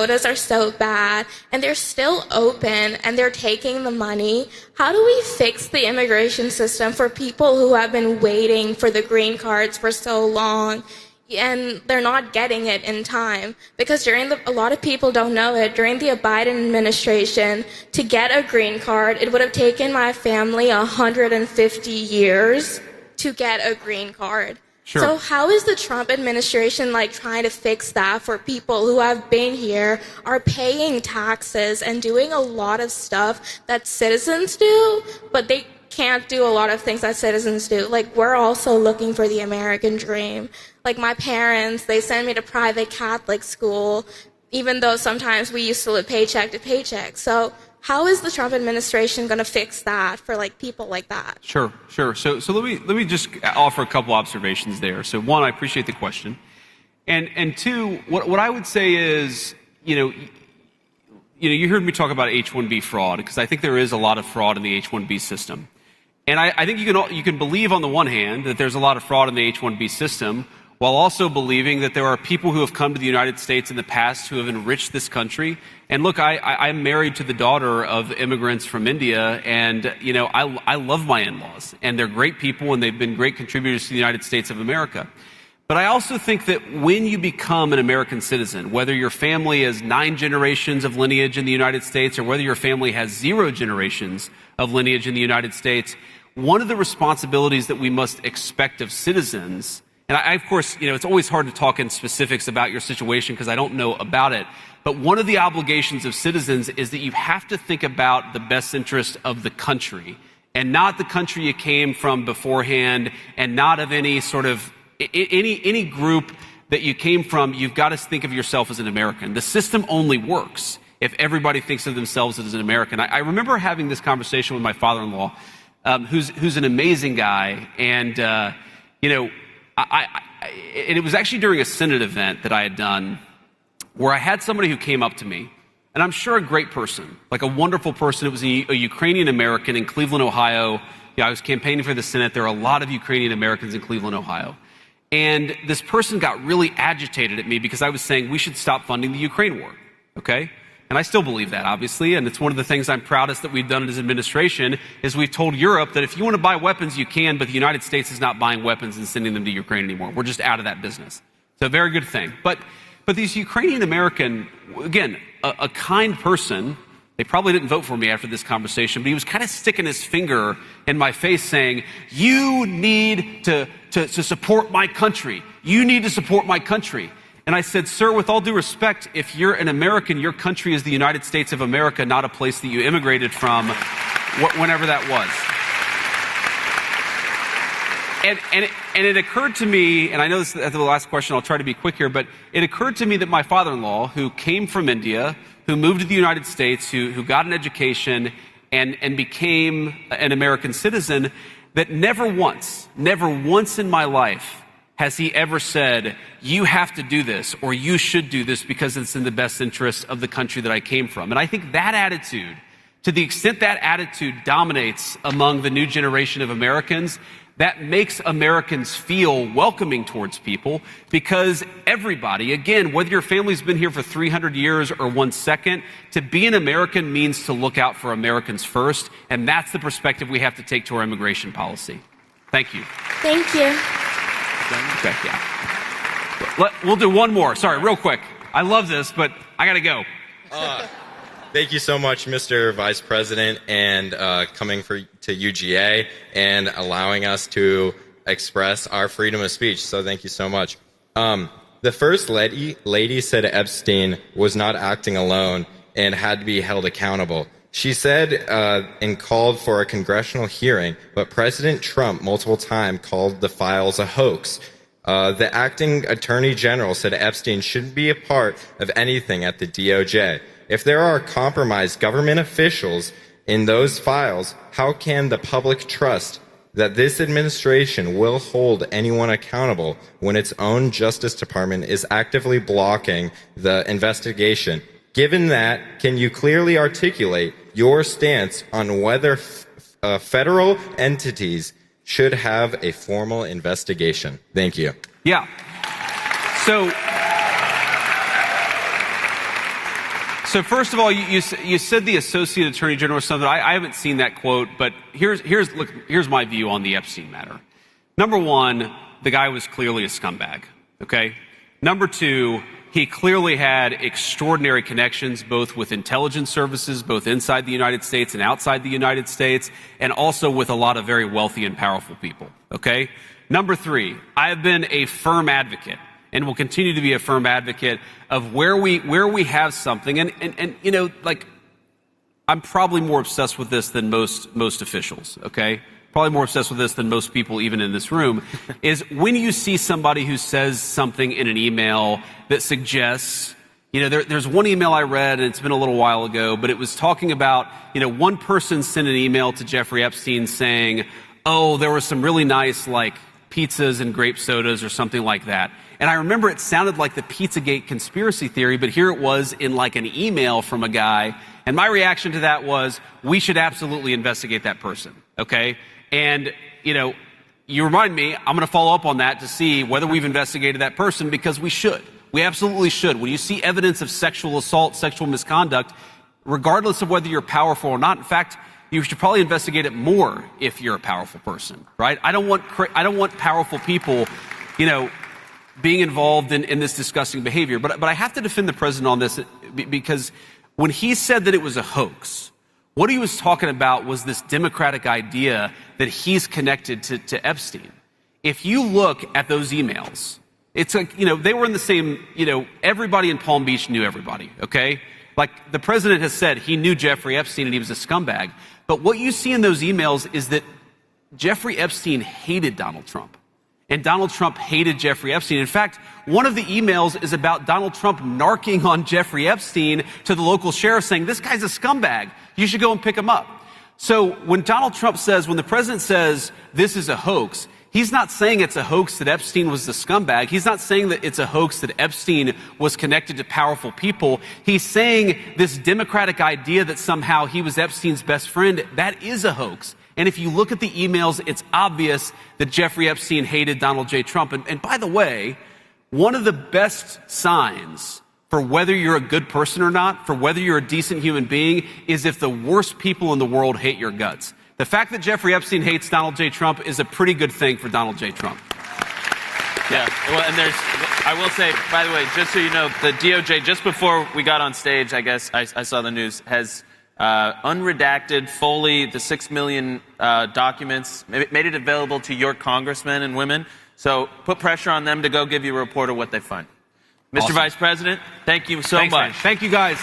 quotas are so bad, and they're still open, and they're taking the money. How do we fix the immigration system for people who have been waiting for the green cards for so long, and they're not getting it in time? Because a lot of people don't know it, during the Biden administration, to get a green card, it would have taken my family 150 years to get a green card. Sure. So how is the Trump administration trying to fix that for people who have been here, are paying taxes and doing a lot of stuff that citizens do, but they can't do a lot of things that citizens do? We're also looking for the American dream. My parents, they send me to private Catholic school, even though sometimes we used to live paycheck to paycheck. So how is the Trump administration going to fix that for people like that? Sure. So let me just offer a couple observations there. So one, I appreciate the question, and two, what I would say is, you heard me talk about H-1B fraud, because I think there is a lot of fraud in the H-1B system, and I think you can believe on the one hand that there's a lot of fraud in the H-1B system, while also believing that there are people who have come to the United States in the past who have enriched this country. And look, I'm married to the daughter of immigrants from India, and I love my in-laws, and they're great people, and they've been great contributors to the United States of America. But I also think that when you become an American citizen, whether your family has 9 generations of lineage in the United States, or whether your family has 0 generations of lineage in the United States, one of the responsibilities that we must expect of citizens, and of course, it's always hard to talk in specifics about your situation because I don't know about it. But one of the obligations of citizens is that you have to think about the best interest of the country, and not the country you came from beforehand, and not of any sort of any group that you came from. You've got to think of yourself as an American. The system only works if everybody thinks of themselves as an American. I remember having this conversation with my father-in-law, who's an amazing guy, and and it was actually during a Senate event that I had done, where I had somebody who came up to me, and I'm sure a great person, a wonderful person. It was a Ukrainian American in Cleveland, Ohio. I was campaigning for the Senate. There are a lot of Ukrainian Americans in Cleveland, Ohio. And this person got really agitated at me because I was saying we should stop funding the Ukraine war, okay? And I still believe that, obviously, and it's one of the things I'm proudest that we've done as administration, is we've told Europe that if you want to buy weapons, you can, but the United States is not buying weapons and sending them to Ukraine anymore. We're just out of that business. It's a very good thing. But these Ukrainian American, again, a kind person, they probably didn't vote for me after this conversation, but he was kind of sticking his finger in my face saying, you need to support my country. You need to support my country. And I said, sir, with all due respect, if you're an American, your country is the United States of America, not a place that you immigrated from, whenever that was. And it occurred to me, and I know this is the last question, I'll try to be quick here, but it occurred to me that my father-in-law, who came from India, who moved to the United States, who got an education and became an American citizen, that never once in my life has he ever said, you have to do this, or you should do this because it's in the best interest of the country that I came from. And I think that attitude, to the extent that attitude dominates among the new generation of Americans, that makes Americans feel welcoming towards people, because everybody, again, whether your family's been here for 300 years or 1 second, to be an American means to look out for Americans first, and that's the perspective we have to take to our immigration policy. Thank you. Thank you. Okay, yeah. We'll do one more. Sorry, real quick. I love this, but I got to go. Thank you so much, Mr. Vice President, and coming to UGA and allowing us to express our freedom of speech. So thank you so much. The First Lady said Epstein was not acting alone and had to be held accountable. She said and called for a congressional hearing, but President Trump multiple times called the files a hoax. The acting attorney general said Epstein shouldn't be a part of anything at the DOJ. If there are compromised government officials in those files, how can the public trust that this administration will hold anyone accountable when its own Justice Department is actively blocking the investigation? Given that, can you clearly articulate your stance on whether federal entities should have a formal investigation? Thank you. Yeah. So So first of all, you said the Associate Attorney General or something. I haven't seen that quote, but here's my view on the Epstein matter. Number one, the guy was clearly a scumbag. Okay. Number two, he clearly had extraordinary connections, both with intelligence services, both inside the United States and outside the United States, and also with a lot of very wealthy and powerful people. Okay. Number three, I have been a firm advocate and will continue to be a firm advocate of where we have something. And you know, like, I'm probably more obsessed with this than most officials, okay? Probably more obsessed with this than most people even in this room, is when you see somebody who says something in an email that suggests, you know, there's one email I read, and it's been a little while ago, but it was talking about, you know, one person sent an email to Jeffrey Epstein saying, oh, there were some really nice, like, pizzas and grape sodas or something like that. And I remember it sounded like the Pizzagate conspiracy theory, but here it was in like an email from a guy. And my reaction to that was, we should absolutely investigate that person. Okay. And, you know, you remind me, I'm going to follow up on that to see whether we've investigated that person, because we should. We absolutely should. When you see evidence of sexual assault, sexual misconduct, regardless of whether you're powerful or not, in fact, you should probably investigate it more if you're a powerful person, right? I don't want powerful people, you know, being involved in this disgusting behavior. But I have to defend the president on this, because when he said that it was a hoax, what he was talking about was this democratic idea that he's connected to Epstein. If you look at those emails, it's like, you know, they were in the same, you know, everybody in Palm Beach knew everybody, okay? Like, the president has said he knew Jeffrey Epstein and he was a scumbag. But what you see in those emails is that Jeffrey Epstein hated Donald Trump. And Donald Trump hated Jeffrey Epstein. In fact, one of the emails is about Donald Trump narking on Jeffrey Epstein to the local sheriff, saying, this guy's a scumbag. You should go and pick him up. So when the president says this is a hoax, he's not saying it's a hoax that Epstein was the scumbag. He's not saying that it's a hoax that Epstein was connected to powerful people. He's saying this democratic idea that somehow he was Epstein's best friend, that is a hoax. And if you look at the emails, it's obvious that Jeffrey Epstein hated Donald J. Trump. And by the way, one of the best signs for whether you're a good person or not, for whether you're a decent human being, is if the worst people in the world hate your guts. The fact that Jeffrey Epstein hates Donald J. Trump is a pretty good thing for Donald J. Trump. Yeah, well, and I will say, by the way, just so you know, the DOJ, just before we got on stage, I guess I saw the news, has unredacted fully the 6 million documents, made it available to your congressmen and women. So put pressure on them to go give you a report of what they find. Mr. Awesome. Vice President, thank you so much. Man. Thank you, guys.